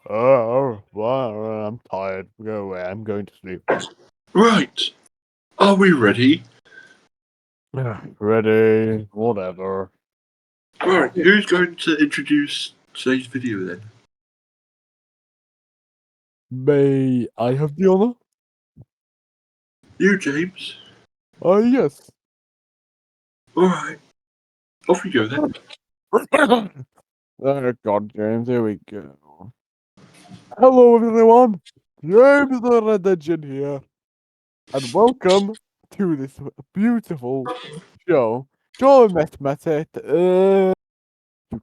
Oh, well, I'm tired. Go away. I'm going to sleep. Right. Are we ready? Ready? Whatever. Right. Who's going to introduce today's video then? May I have the honor? You, James. Yes. Alright. Off we go then. Oh, God, James, here we go. Hello, everyone. James the Red Engine here. And welcome to this beautiful show. Joe met it. You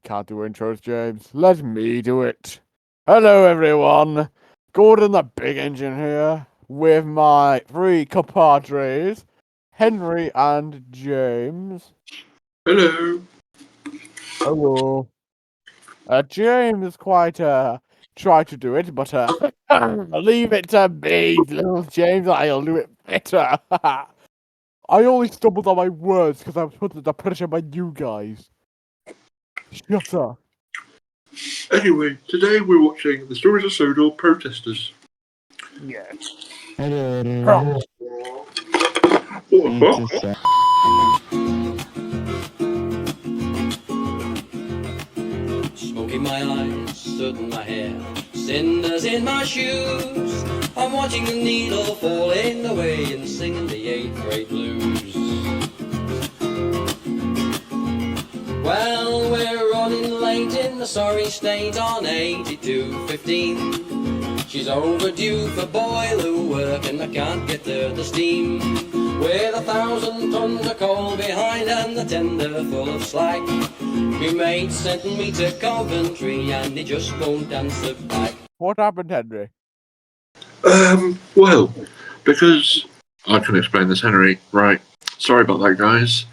can't do intros, James. Let me do it. Hello, everyone. Gordon the Big Engine here with my three compadres, Henry and James. Hello. Hello. James quite tried to do it, but leave it to me, little James. I'll do it better. I only stumbled on my words because I was put under pressure by you guys. Shut up. Anyway, today we're watching the Stories of Sodor Protestors. Yes. Hello. What? Smoke in my eyes, soot in my hair, cinders in my shoes. I'm watching the needle falling away and singing the 8th grade blues. Well, we're running late in the sorry state on 8215. She's overdue for boiler work and I can't get her the steam. With 1,000 tons of coal behind and the tender full of slack. Me mate sent me to Coventry and he just won't answer back. What happened, Henry? Well, because I can explain this, Henry. Right. Sorry about that, guys.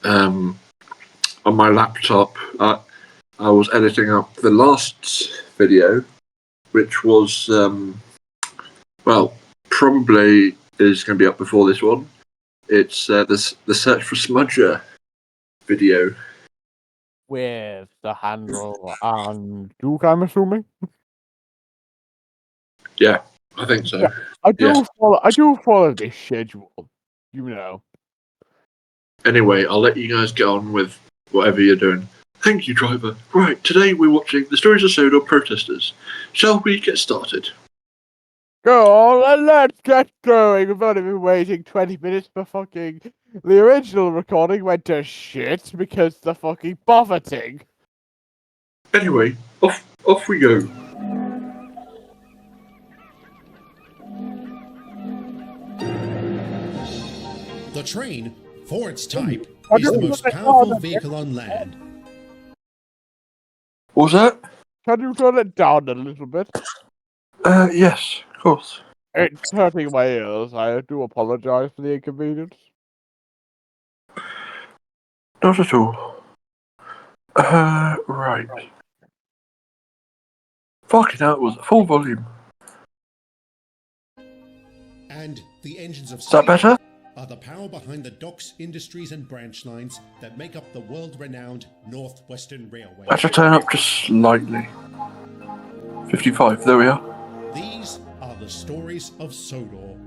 On my laptop, I was editing up the last video, which was, well, probably is going to be up before this one. It's the Search for Smudger video. With the handle and Duke, I'm assuming. Yeah, I think so. I do follow this schedule, you know. Anyway, I'll let you guys get on with whatever you're doing. Thank you, driver. Right, today we're watching the Stories of Sodor Protestors. Shall we get started? Go on, and let's get going. We've only been waiting 20 minutes for fucking the original recording went to shit because the fucking buffeting. Anyway, off we go. The train, for its type, is the most powerful vehicle on land. What was that? Can you turn it down a little bit? Yes, of course. It's hurting my ears. I do apologize for the inconvenience. Not at all. Right. Fucking hell, it was full volume. And the engines of Is that better? are the power behind the docks, industries and branch lines that make up the world-renowned North-Western Railway. I should turn up just slightly. 55, there we are. These are the stories of Sodor.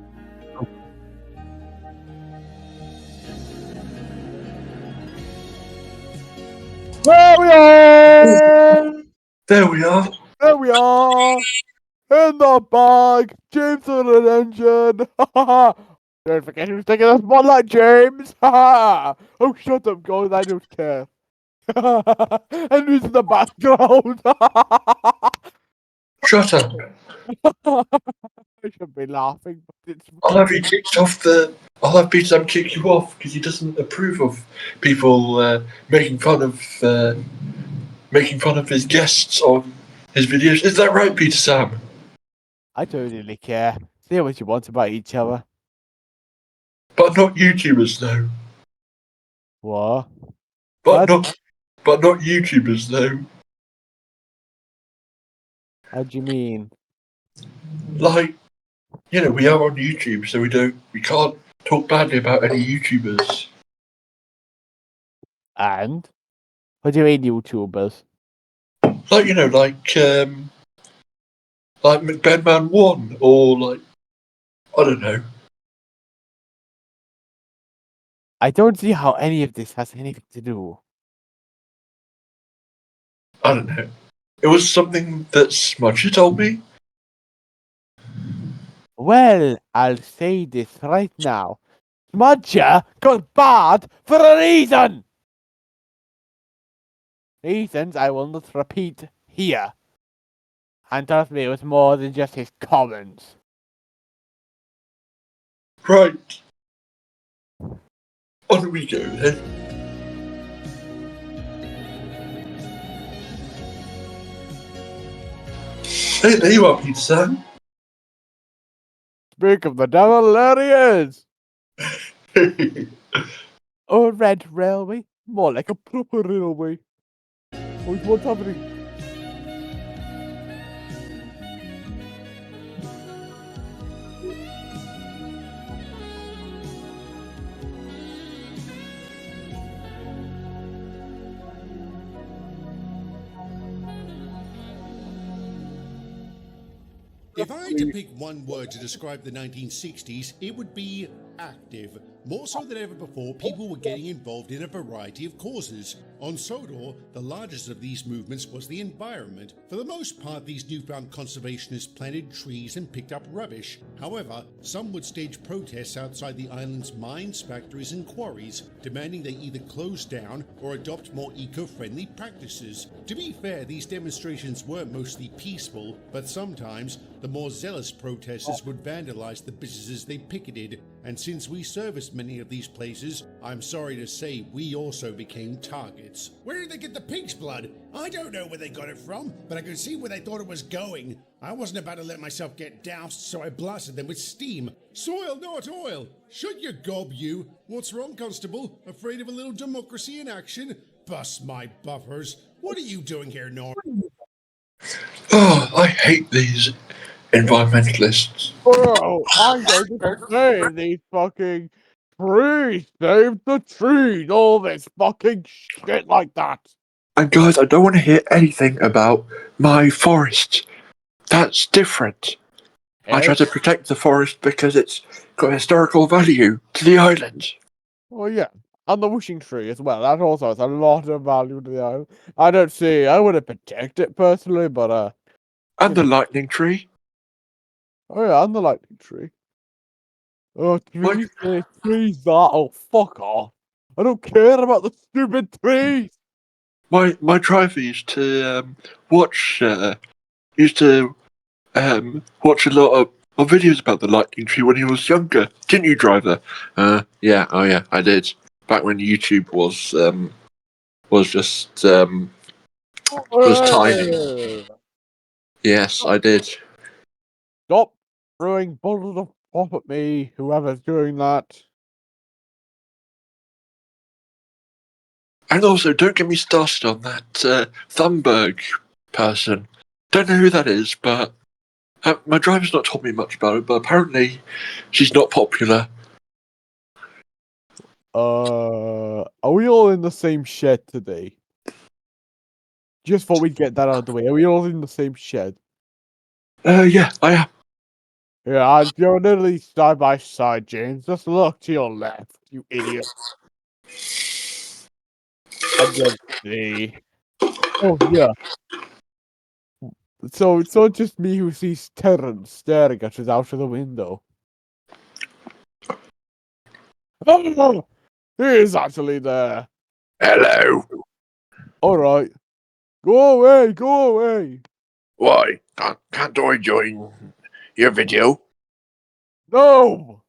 There we are! There we are. There we are! In the bag! James on an engine! Don't forget who's taking the spotlight, James! Oh, shut up, guys, I don't care. And who's in the background? Shut up. I should be laughing, but it's... I'll have you kicked off the. I'll have Peter Sam kick you off because he doesn't approve of people making fun of his guests on his videos. Is that right, Peter Sam? I don't really care. Say what you want about each other. But not YouTubers though. What? But What? not YouTubers though. How do you mean? Like, you know, we are on YouTube, so we can't talk badly about any YouTubers. And? What do you mean, YouTubers? Like, you know, like like McBedman 1, or like, I don't know. I don't see how any of this has anything to do. I don't know. It was something that Smudger told me. Well, I'll say this right now. Smudger got bad for a reason! Reasons I will not repeat here. And trust me, it was more than just his comments. Right. On we go then. Hey, there you are, Peter Sam. Speak of the devil, there he is! Oh, red railway? More like a proper railway. What's happening? If I had to pick one word to describe the 1960s, it would be active. More so than ever before, people were getting involved in a variety of causes. On Sodor, the largest of these movements was the environment. For the most part, these newfound conservationists planted trees and picked up rubbish. However, some would stage protests outside the island's mines, factories and quarries, demanding they either close down or adopt more eco-friendly practices. To be fair, these demonstrations were mostly peaceful, but sometimes the more zealous protesters would vandalize the businesses they picketed, and since we serviced many of these places, I'm sorry to say we also became targets. Where did they get the pig's blood? I don't know where they got it from, but I could see where they thought it was going. I wasn't about to let myself get doused, so I blasted them with steam. Soil, not oil! Shut your gob, you! What's wrong, Constable? Afraid of a little democracy in action? Bust my buffers. What are you doing here, Norm? Oh, I hate these environmentalists. Bro, I'm going to save these fucking trees! Save the trees! All this fucking shit like that! And guys, I don't want to hear anything about my forest. That's different. I try to protect the forest because it's got historical value to the island. Well, yeah. And the wishing tree as well. That also has a lot of value to the island. I wouldn't protect it personally, but, And the lightning tree. oh yeah, and the lightning tree. Oh, trees, trees, that. Oh, fuck off. I don't care about the stupid trees. My driver used to watch used to watch a lot of videos about the lightning tree when he was younger. Didn't you, driver? Yeah, oh yeah, I did. Back when YouTube was just was tiny. Yes, I did. Stop throwing bottles of pop at me, whoever's doing that. And also, don't get me started on that Thunberg person. Don't know who that is, but my driver's not told me much about it. But apparently, she's not popular. Are we all in the same shed today? Just thought we'd get that out of the way. Are we all in the same shed? Yeah, I am. Yeah, you're literally side by side, James. Just look to your left, you idiot. And then see. Oh, yeah. So it's not just me who sees Terrence staring at us out of the window. Oh, he is actually there. Hello. Alright. Go away, go away. Why? Can't I join your video? No!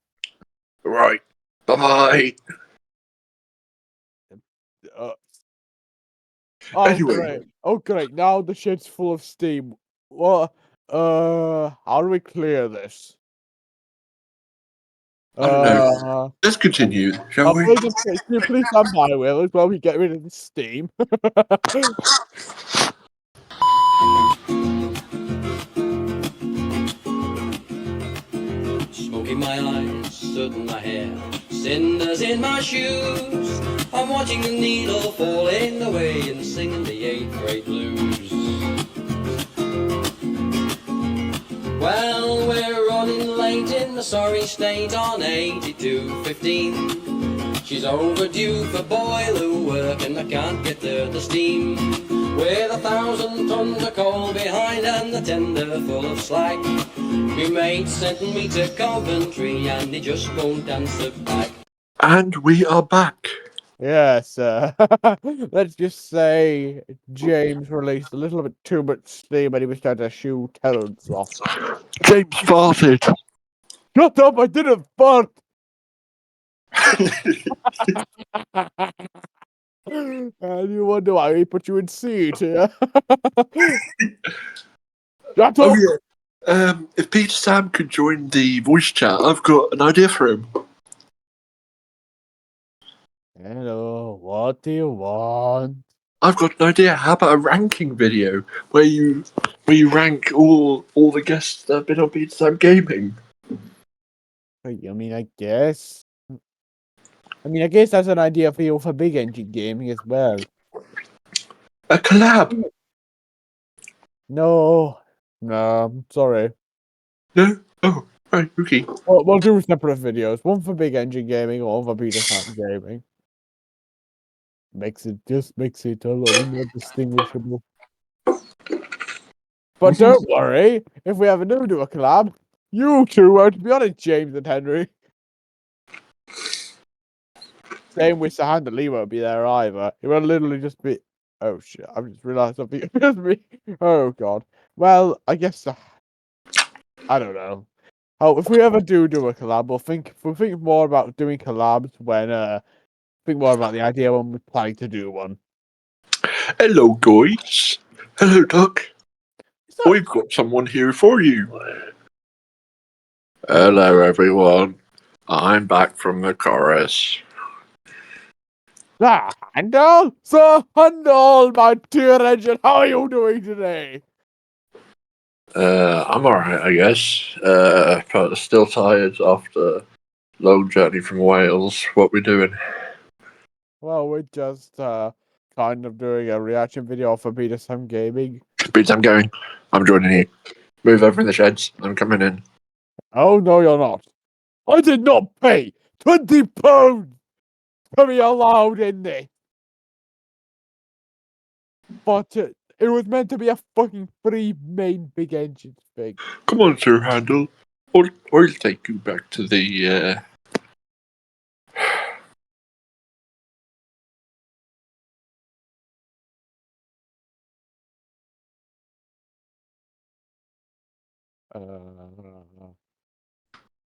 Right. Bye-bye. Oh, Anyway. great. Oh, great. Now the shed's full of steam. What? How do we clear this? I don't know. Let's continue, shall we? Can you please stand by, Will, as well we get rid of the steam? Smoke in my eyes, soot in my hair, cinders in my shoes. I'm watching the needle falling away and singing the 8th grade blues. sorry state on 8215. She's overdue for boiler work and I can't get her the steam. With 1,000 tons of coal behind and the tender full of slag. Me mate sent me to Coventry and he just won't answer back. And we are back. Yes, let's just say James released a little bit too much steam and he was trying to shoot toads off. James farted. Shut up, I didn't fart! And you wonder why he put you in seat, yeah? Shut Oh up! yeah. If Peter Sam could join the voice chat, I've got an idea for him. Hello, what do you want? I've got an idea. How about a ranking video where you rank all the guests that have been on Peter Sam Gaming? I mean, I guess that's an idea for you for big engine gaming as well. A collab? No, I'm sorry. No? Oh, right, okay. We'll do separate videos. One for big engine gaming, one for Peter Sam gaming. Makes it a little more distinguishable. But don't worry, if we ever do a collab, you two won't be on it, James and Henry. Same with Sahand and Lee won't be there either. It will literally just be. Oh shit! I've just realised something. Oh god. Well, I guess I don't know. Oh, if we ever do a collab, we'll think more about doing collabs when think more about the idea when we're planning to do one. Hello, guys. Hello, Doc. We've got someone here for you. Hello, everyone. I'm back from the chorus. Handel, Sir Handel, my dear engine, how are you doing today? I'm alright, I guess. But still tired after a long journey from Wales. What we doing? Well, we're just kind of doing a reaction video for Peter Sam Gaming. Beats, I'm going. I'm joining you. Move over in the sheds. I'm coming in. Oh no, you're not. I did not pay £20 to be allowed in there. But it was meant to be a fucking free main big engine thing. Come on, Sir Handel. I'll take you back to the.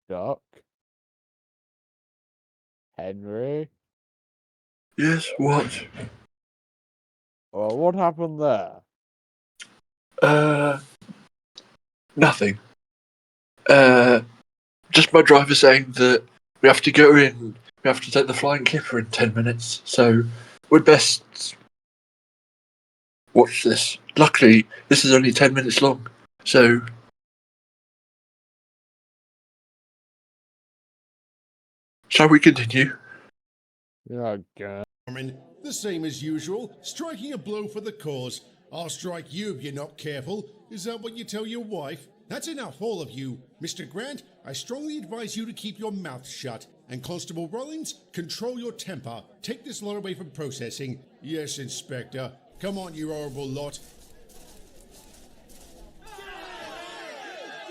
Doc? Henry? Yes, what? Well, what happened there? Nothing. Just my driver saying that we have to go in. We have to take the flying clipper in 10 minutes. So we'd best watch this. Luckily, this is only 10 minutes long. So. Shall we continue? Oh, God. The same as usual, striking a blow for the cause. I'll strike you if you're not careful. Is that what you tell your wife? That's enough, all of you. Mr. Grant, I strongly advise you to keep your mouth shut. And Constable Rollins, control your temper. Take this lot away from processing. Yes, Inspector. Come on, you horrible lot.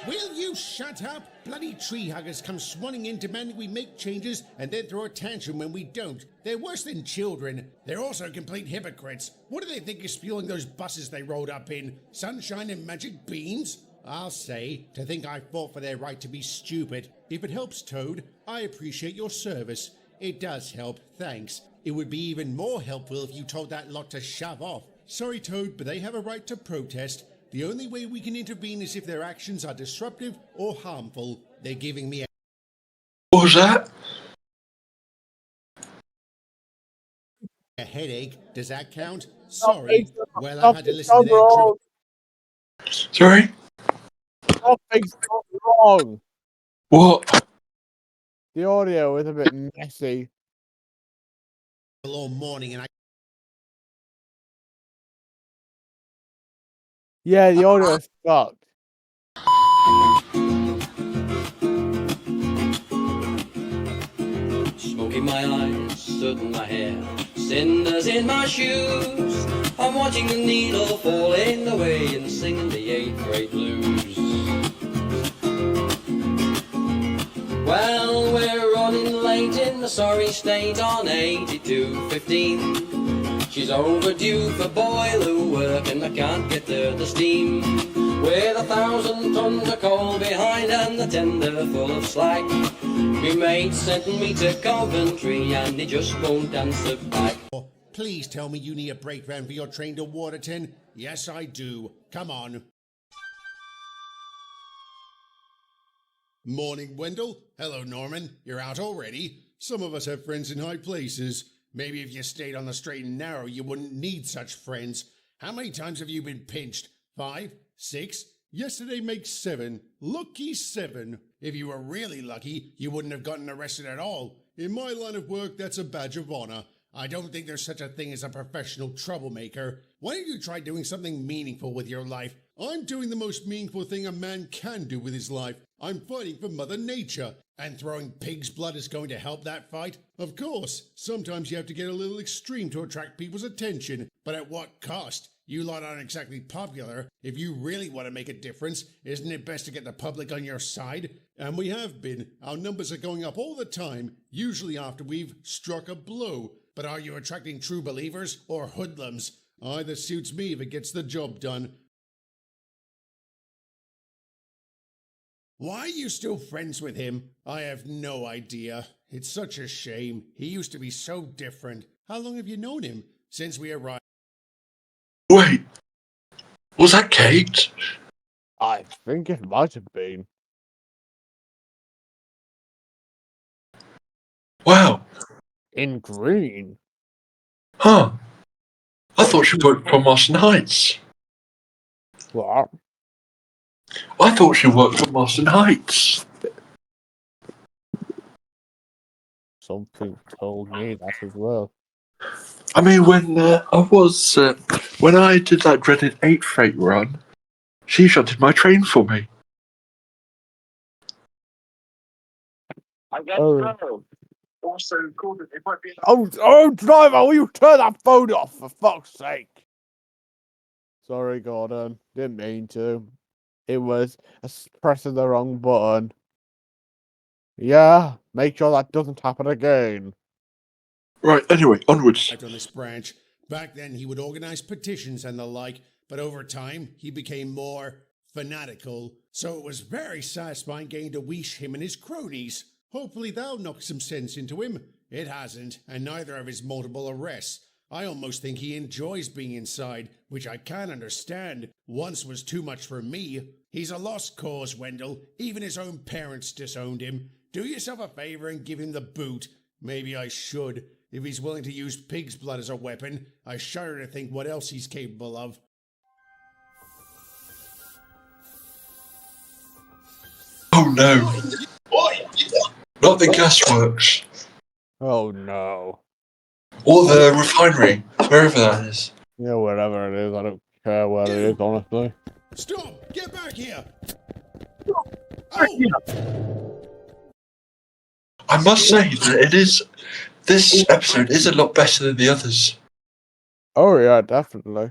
Will you shut up? Bloody tree huggers come swanning in demanding we make changes and then throw a tantrum when we don't. They're worse than children. They're also complete hypocrites. What do they think is fueling those buses they rolled up in? Sunshine and magic beans? I'll say, to think I fought for their right to be stupid. If it helps, Toad, I appreciate your service. It does help, thanks. It would be even more helpful if you told that lot to shove off. Sorry, Toad, but they have a right to protest. The only way we can intervene is if their actions are disruptive or harmful. They're giving me What was that? a headache. Does that count? Sorry. Well, I've had to listen to Something's their wrong. Sorry? Something's wrong. What? The audio is a bit messy. all morning, and I Yeah, the audio is fucked. smoke in my eyes, soot in my hair, cinders in my shoes. I'm watching the needle falling away and singing the 8th grade blues. Well, we're running late in the sorry state on 8215. She's overdue for boiler work and I can't get her the steam. With 1,000 tons of coal behind and the tender full of slack. Me mate sent me to Coventry and he just won't answer back. Please tell me you need a brake van for your train to Waterton. Yes, I do. Come on. Morning, Wendell. Hello, Norman. You're out already? Some of us have friends in high places. Maybe if you stayed on the straight and narrow, you wouldn't need such friends. How many times have you been pinched? 5? 6? Yesterday makes 7. Lucky 7. If you were really lucky, you wouldn't have gotten arrested at all. In my line of work, that's a badge of honor. I don't think there's such a thing as a professional troublemaker. Why don't you try doing something meaningful with your life? I'm doing the most meaningful thing a man can do with his life. I'm fighting for Mother Nature. And throwing pig's blood is going to help that fight? Of course, sometimes you have to get a little extreme to attract people's attention. But at what cost? You lot aren't exactly popular. If you really want to make a difference, isn't it best to get the public on your side? And we have been. Our numbers are going up all the time, usually after we've struck a blow. But are you attracting true believers or hoodlums? Either suits me if it gets the job done. Why are you still friends with him? I have no idea. It's such a shame. He used to be so different. How long have you known him? Since we arrived. Wait, was that Kate? I think it might have been. Wow. In green. Huh. I thought she worked for Marston Heights. What? I thought she worked for Marston Heights. Something told me that as well. I mean, when I did that dreaded 8 freight run, she shunted my train for me. I guess Oh. so. Also, Gordon, it might be. Oh, driver, will you turn that phone off, for fuck's sake? Sorry, Gordon. Didn't mean to. It was pressing the wrong button. Yeah, make sure that doesn't happen again. Right, anyway, onwards. On this branch. Back then, he would organize petitions and the like, but over time, he became more fanatical. So it was very satisfying getting to weesh him and his cronies. Hopefully that'll knock some sense into him. It hasn't, and neither of his multiple arrests. I almost think he enjoys being inside, which I can't understand. Once was too much for me. He's a lost cause, Wendell. Even his own parents disowned him. Do yourself a favor and give him the boot. Maybe I should. If he's willing to use pig's blood as a weapon, I shudder to think what else he's capable of. Oh no. Not the gasworks. Oh no. Or the refinery, wherever that is. Yeah, wherever it is, I don't care where it is, honestly. Stop! Get back here! I must say that this episode is a lot better than the others. Oh yeah, definitely.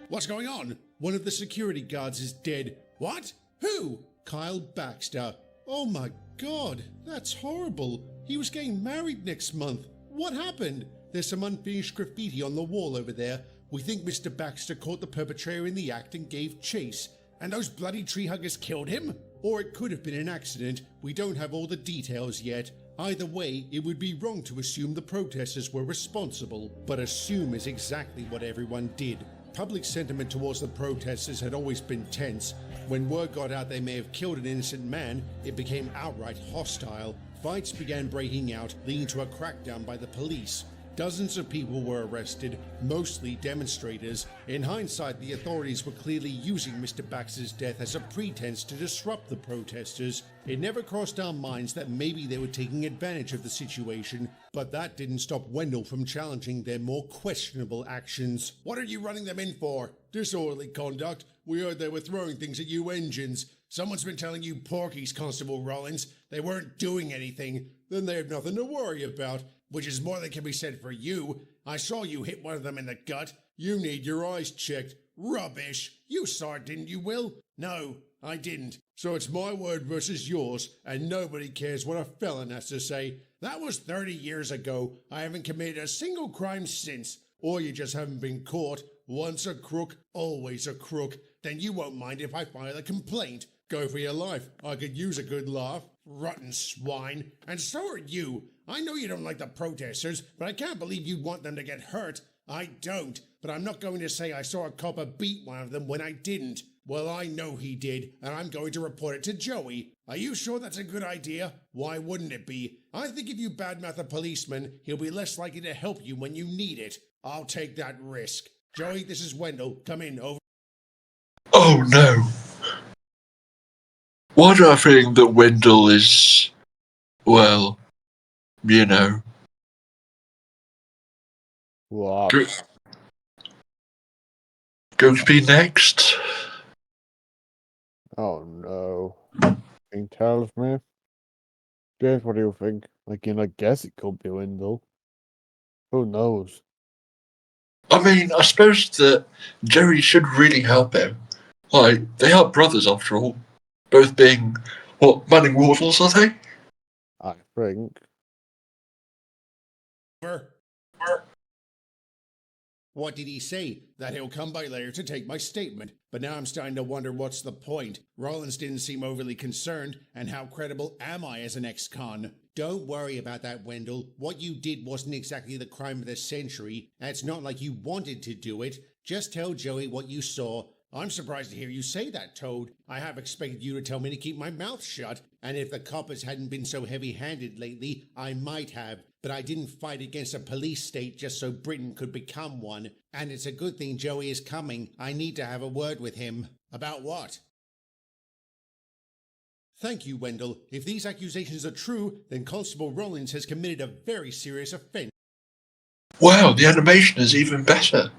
What's going on? One of the security guards is dead. What? Who? Kyle Baxter. Oh my god, that's horrible. He was getting married next month. What happened? There's some unfinished graffiti on the wall over there. We think Mr. Baxter caught the perpetrator in the act and gave chase. And those bloody tree huggers killed him? Or it could have been an accident. We don't have all the details yet. Either way, it would be wrong to assume the protesters were responsible. But assume is exactly what everyone did. Public sentiment towards the protesters had always been tense. When word got out they may have killed an innocent man, it became outright hostile. Fights began breaking out, leading to a crackdown by the police. Dozens of people were arrested, mostly demonstrators. In hindsight, the authorities were clearly using Mr. Baxter's death as a pretense to disrupt the protesters. It never crossed our minds that maybe they were taking advantage of the situation, but that didn't stop Wendell from challenging their more questionable actions. What are you running them in for? Disorderly conduct. We heard they were throwing things at you engines. Someone's been telling you porkies, Constable Rollins. They weren't doing anything. Then they have nothing to worry about, which is more than can be said for you. I saw you hit one of them in the gut. You need your eyes checked. Rubbish. You saw it, didn't you, Will? No, I didn't. So it's my word versus yours, and nobody cares what a felon has to say. That was 30 years ago. I haven't committed a single crime since. Or you just haven't been caught. Once a crook, always a crook. Then you won't mind if I file a complaint. Go for your life. I could use a good laugh. Rotten swine. And so are you. I know you don't like the protesters, but I can't believe you'd want them to get hurt. I don't. But I'm not going to say I saw a copper beat one of them when I didn't. Well, I know he did, and I'm going to report it to Joey. Are you sure that's a good idea? Why wouldn't it be? I think if you badmouth a policeman, he'll be less likely to help you when you need it. I'll take that risk. Joey, this is Wendell. Come in, over. Oh no. Why do I think that Wendell is, well, you know, What? going to be next? Oh no. Thing tells me. James, what do you think? I guess it could be Wendell. Who knows? I mean, I suppose that Joey should really help him. Like, they are brothers after all. Both being, what, Manning Wardles, are they? I think. What did he say? That he'll come by later to take my statement. But now I'm starting to wonder what's the point. Rollins didn't seem overly concerned, and how credible am I as an ex-con? Don't worry about that, Wendell. What you did wasn't exactly the crime of the century. And it's not like you wanted to do it. Just tell Joey what you saw. I'm surprised to hear you say that, Toad. I have expected you to tell me to keep my mouth shut, and if the coppers hadn't been so heavy-handed lately, I might have. But I didn't fight against a police state just so Britain could become one. And it's a good thing Joey is coming. I need to have a word with him. About what? Thank you, Wendell. If these accusations are true, then Constable Rollins has committed a very serious offence. Wow, the animation is even better.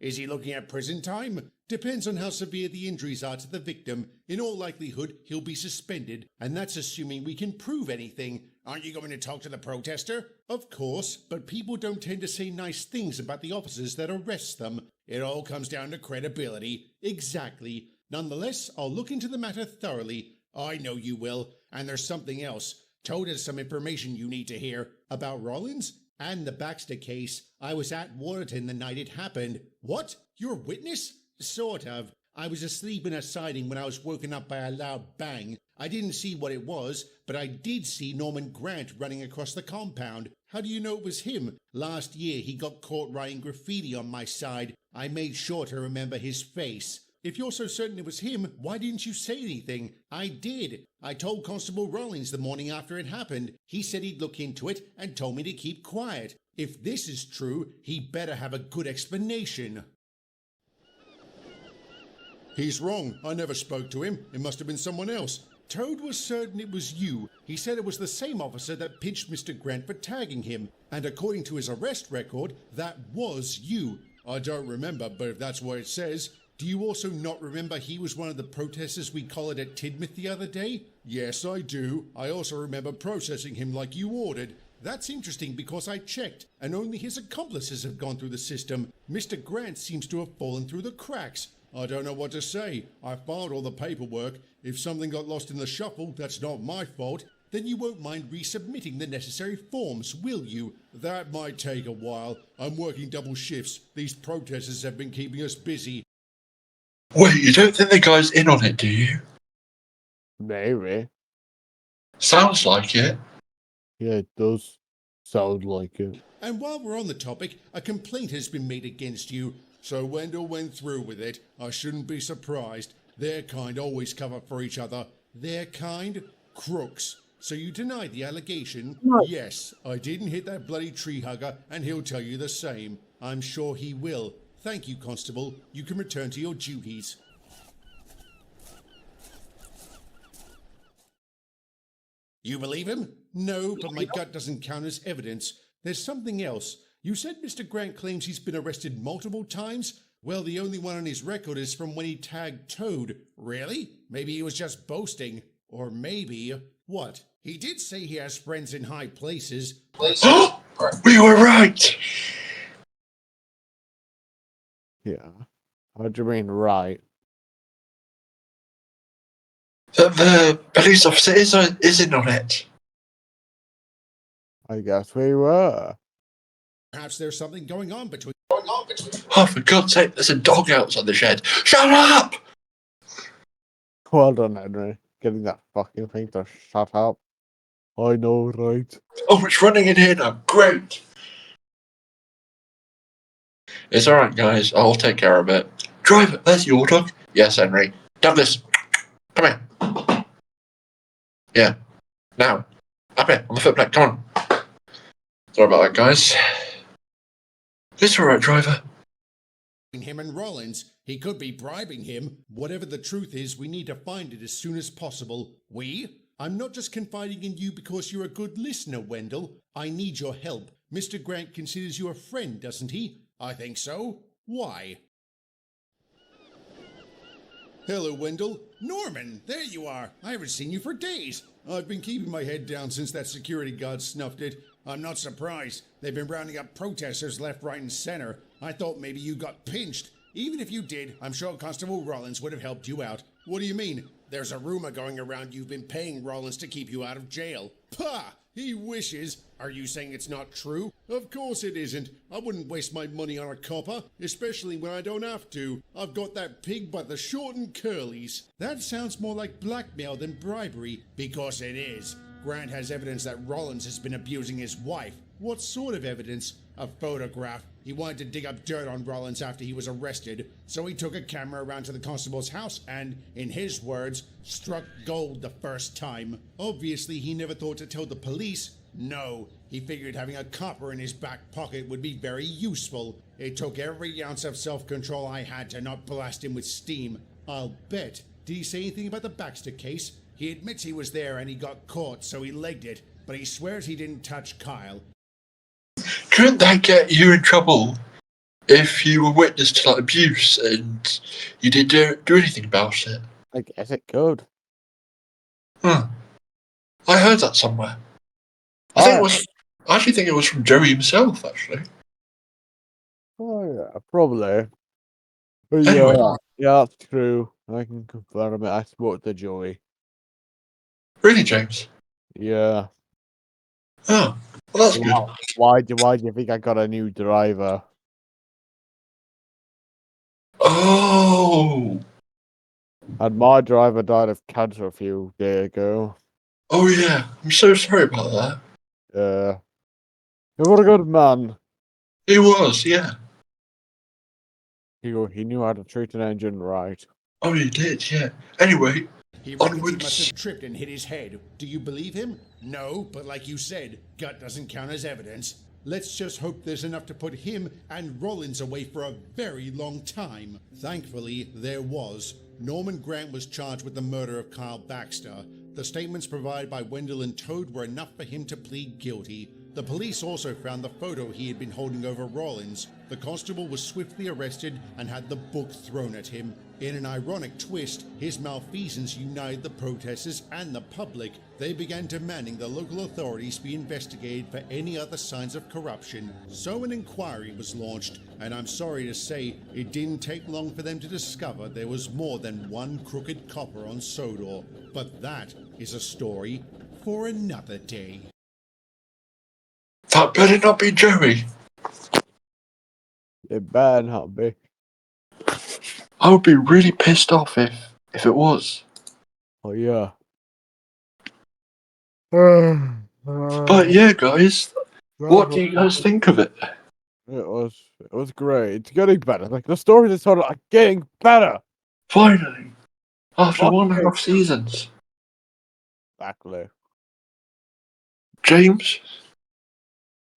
Is he looking at prison time? Depends on how severe the injuries are to the victim. In all likelihood, he'll be suspended, and that's assuming we can prove anything. Aren't you going to talk to the protester? Of course, but people don't tend to say nice things about the officers that arrest them. It all comes down to credibility. Exactly. Nonetheless, I'll look into the matter thoroughly. I know you will. And there's something else. Toad has some information you need to hear. About Rollins? And the Baxter case. I was at Waterton the night it happened. What? You're a witness? Sort of. I was asleep in a siding when I was woken up by a loud bang. I didn't see what it was, but I did see Norman Grant running across the compound. How do you know it was him? Last year he got caught writing graffiti on my side. I made sure to remember his face. If you're so certain it was him, why didn't you say anything? I did. I told Constable Rollins the morning after it happened. He said he'd look into it and told me to keep quiet. If this is true, he better have a good explanation. He's wrong. I never spoke to him. It must have been someone else. Toad was certain it was you. He said it was the same officer that pinched Mr. Grant for tagging him. And according to his arrest record, that was you. I don't remember, but if that's what it says... Do you also not remember he was one of the protesters we collared at Tidmouth the other day? Yes, I do. I also remember processing him like you ordered. That's interesting because I checked, and only his accomplices have gone through the system. Mr. Grant seems to have fallen through the cracks. I don't know what to say. I filed all the paperwork. If something got lost in the shuffle, that's not my fault. Then you won't mind resubmitting the necessary forms, will you? That might take a while. I'm working double shifts. These protesters have been keeping us busy. Wait, you don't think the guy's in on it, do you? Maybe. Sounds like it. Yeah, it does sound like it. And while we're on the topic, a complaint has been made against you. So Wendell went through with it. I shouldn't be surprised. Their kind always cover for each other. Their kind? Crooks. So you deny the allegation? No. Yes, I didn't hit that bloody tree hugger, and he'll tell you the same. I'm sure he will. Thank you, Constable. You can return to your duties. You believe him? No, but my gut doesn't count as evidence. There's something else. You said Mr. Grant claims he's been arrested multiple times? Well, the only one on his record is from when he tagged Toad. Really? Maybe he was just boasting. Or maybe... What? He did say he has friends in high places. We were right! Yeah. What do you mean, right? The police officer is in on it. I guess we were. Perhaps there's something going on between... Oh, for God's sake, there's a dog outside the shed. Shut up! Well done, Henry. Getting that fucking thing to shut up. I know, right? Oh, it's running in here now. Great. It's alright, guys. I'll take care of it. Driver, there's your dog. Yes, Henry. Douglas, come here. Yeah. Now. Up here, on the footplate. Come on. Sorry about that, guys. It's alright, driver. him and Rollins. He could be bribing him. Whatever the truth is, we need to find it as soon as possible. We? I'm not just confiding in you because you're a good listener, Wendell. I need your help. Mr. Grant considers you a friend, doesn't he? I think so. Why? Hello, Wendell. Norman, there you are. I haven't seen you for days. I've been keeping my head down since that security guard snuffed it. I'm not surprised. They've been rounding up protesters left, right, and center. I thought maybe you got pinched. Even if you did, I'm sure Constable Rollins would have helped you out. What do you mean? There's a rumor going around you've been paying Rollins to keep you out of jail. Pah! He wishes. Are you saying it's not true? Of course it isn't. I wouldn't waste my money on a copper, especially when I don't have to. I've got that pig by the short and curlies. That sounds more like blackmail than bribery, because it is. Grant has evidence that Rollins has been abusing his wife. What sort of evidence? A photograph. He wanted to dig up dirt on Rollins after he was arrested, so he took a camera around to the constable's house and, in his words, struck gold the first time. Obviously, he never thought to tell the police. No, he figured having a copper in his back pocket would be very useful. It took every ounce of self-control I had to not blast him with steam. I'll bet. Did he say anything about the Baxter case? He admits he was there and he got caught, so he legged it, but he swears he didn't touch Kyle. Couldn't that get you in trouble if you were witness to like abuse and you didn't do anything about it? I guess it could. Huh. I heard that somewhere. I actually think it was from Joey himself, actually. Oh, yeah, probably. But Anyway. yeah, that's true. I can confirm it. I spoke to Joey. Really, James? Yeah. Oh, well, that's good. Why do you think I got a new driver? Oh. And my driver died of cancer a few days ago. Oh, yeah. I'm so sorry about that. He was a good man. He was, yeah. He knew how to treat an engine right. Oh, he did, yeah. Anyway, He reckons he onwards. must have tripped and hit his head. Do you believe him? No, but like you said, gut doesn't count as evidence. Let's just hope there's enough to put him and Rollins away for a very long time. Thankfully, there was. Norman Grant was charged with the murder of Kyle Baxter. The statements provided by Wendell and Toad were enough for him to plead guilty. The police also found the photo he had been holding over Rollins. The constable was swiftly arrested and had the book thrown at him. In an ironic twist, his malfeasance united the protesters and the public. They began demanding the local authorities be investigated for any other signs of corruption. So an inquiry was launched, and I'm sorry to say, it didn't take long for them to discover there was more than one crooked copper on Sodor. But that is a story for another day. That better not be Joey. It better not be. I would be really pissed off if it was. Oh, yeah. But yeah, guys, what do you guys think of it? It was great. It's getting better. Like, the stories is sort of getting better. Finally, after Okay. 1.5 seasons. Exactly. James?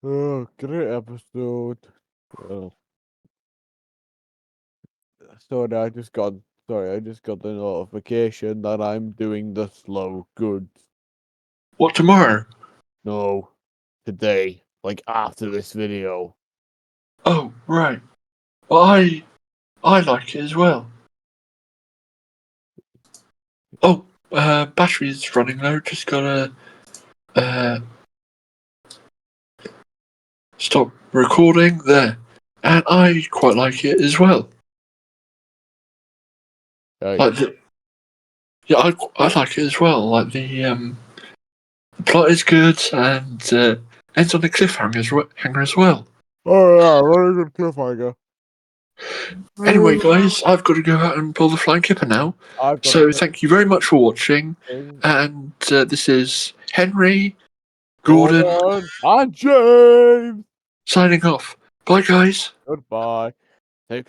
Oh, great episode. Sorry, I just got the notification that I'm doing the slow goods. What, tomorrow? No, today, like after this video. Oh, right. Well, I I like it as well. Oh, battery's running low. Just gotta stop recording there. And I quite like it as well. Hey. Like I like it as well. Like the plot is good and ends on a cliffhanger as well. Oh yeah, very good cliffhanger. Anyway, guys, I've got to go out and pull the flying kipper now. I've got So thank you very much for watching. thing. And this is Henry, Gordon, and James. signing off. Bye, guys. Goodbye. Take